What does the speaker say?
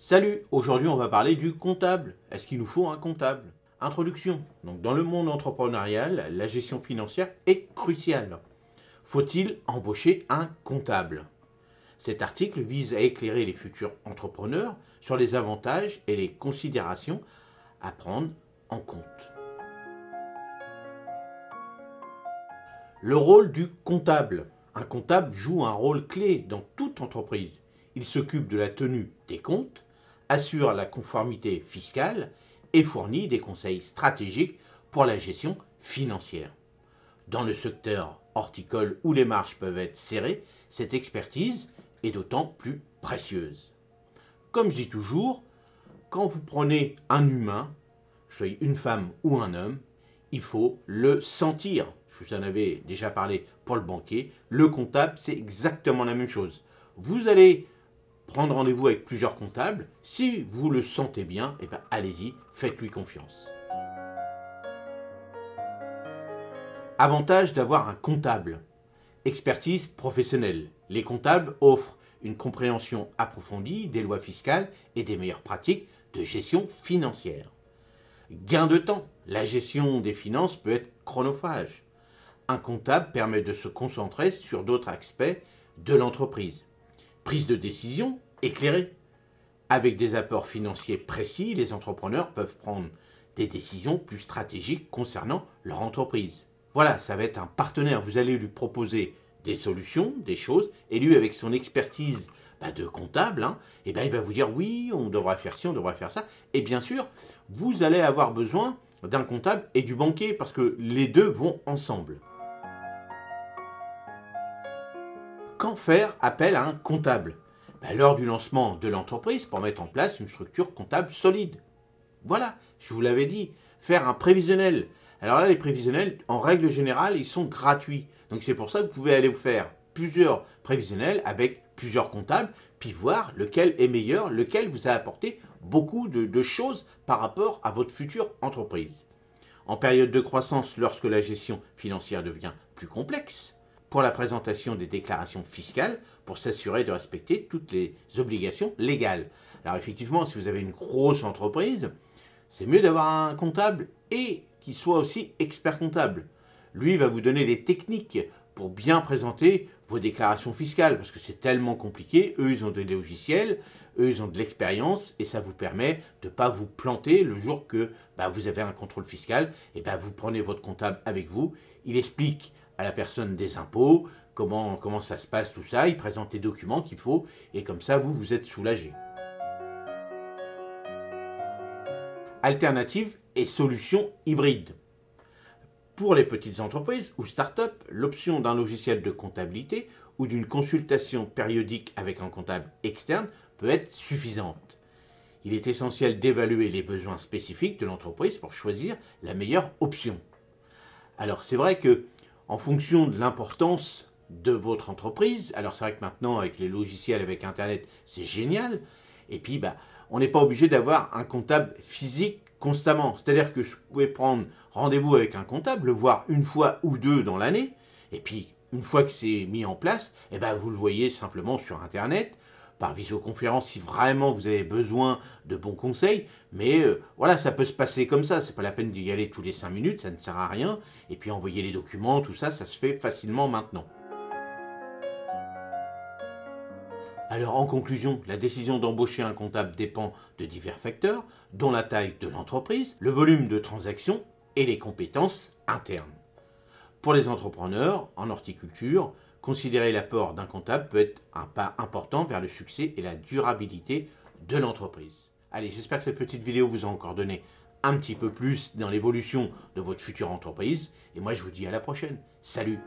Salut, aujourd'hui on va parler du comptable. Est-ce qu'il nous faut un comptable? Introduction. Donc dans le monde entrepreneurial, la gestion financière est cruciale. Faut-il embaucher un comptable? Cet article vise à éclairer les futurs entrepreneurs sur les avantages et les considérations à prendre en compte. Le rôle du comptable. Un comptable joue un rôle clé dans toute entreprise. Il s'occupe de la tenue des comptes, assure la conformité fiscale et fournit des conseils stratégiques pour la gestion financière. Dans le secteur horticole où les marges peuvent être serrées, cette expertise est d'autant plus précieuse. Comme je dis toujours, quand vous prenez un humain, soyez une femme ou un homme, il faut le sentir. Je vous en avais déjà parlé pour le banquier. Le comptable, c'est exactement la même chose. Vous allez prendre rendez-vous avec plusieurs comptables. Si vous le sentez bien, eh ben, allez-y, faites-lui confiance. Avantage d'avoir un comptable. Expertise professionnelle. Les comptables offrent une compréhension approfondie des lois fiscales et des meilleures pratiques de gestion financière. Gain de temps. La gestion des finances peut être chronophage. Un comptable permet de se concentrer sur d'autres aspects de l'entreprise. Prise de décision éclairée. Avec des apports financiers précis, les entrepreneurs peuvent prendre des décisions plus stratégiques concernant leur entreprise. Voilà, ça va être un partenaire. Vous allez lui proposer des solutions, des choses, et lui, avec son expertise de comptable, il va vous dire oui, on devra faire ci, on devra faire ça. Et bien sûr, vous allez avoir besoin d'un comptable et du banquier, parce que les deux vont ensemble. Quand faire appel à un comptable? Lors du lancement de l'entreprise pour mettre en place une structure comptable solide. Voilà, je vous l'avais dit, faire un prévisionnel. Alors là, les prévisionnels, en règle générale, ils sont gratuits. Donc c'est pour ça que vous pouvez aller vous faire plusieurs prévisionnels avec plusieurs comptables, puis voir lequel est meilleur, lequel vous a apporté beaucoup de choses par rapport à votre future entreprise. En période de croissance, lorsque la gestion financière devient plus complexe, pour la présentation des déclarations fiscales, pour s'assurer de respecter toutes les obligations légales. Alors effectivement, si vous avez une grosse entreprise, c'est mieux d'avoir un comptable et qu'il soit aussi expert comptable. Lui, il va vous donner des techniques pour bien présenter vos déclarations fiscales, parce que c'est tellement compliqué. Eux, ils ont des logiciels, eux, ils ont de l'expérience, et ça vous permet de ne pas vous planter le jour que vous avez un contrôle fiscal. Et vous prenez votre comptable avec vous, il explique à la personne des impôts comment ça se passe tout ça, il présente les documents qu'il faut, et comme ça, vous êtes soulagé. Alternatives et solutions hybrides. Pour les petites entreprises ou start-up, l'option d'un logiciel de comptabilité ou d'une consultation périodique avec un comptable externe peut être suffisante. Il est essentiel d'évaluer les besoins spécifiques de l'entreprise pour choisir la meilleure option. Alors c'est vrai que en fonction de l'importance de votre entreprise, alors c'est vrai que maintenant avec les logiciels, avec Internet, c'est génial. Et puis on n'est pas obligé d'avoir un comptable physique constamment. C'est-à-dire que vous pouvez prendre rendez-vous avec un comptable, le voir une fois ou deux dans l'année, et puis une fois que c'est mis en place, vous le voyez simplement sur Internet, par visioconférence si vraiment vous avez besoin de bons conseils. Mais voilà, ça peut se passer comme ça. C'est pas la peine d'y aller tous les 5 minutes, ça ne sert à rien. Et puis envoyer les documents, tout ça, ça se fait facilement maintenant. Alors en conclusion, la décision d'embaucher un comptable dépend de divers facteurs, dont la taille de l'entreprise, le volume de transactions et les compétences internes. Pour les entrepreneurs en horticulture, considérer l'apport d'un comptable peut être un pas important vers le succès et la durabilité de l'entreprise. Allez, j'espère que cette petite vidéo vous a encore donné un petit peu plus dans l'évolution de votre future entreprise. Et moi, je vous dis à la prochaine. Salut!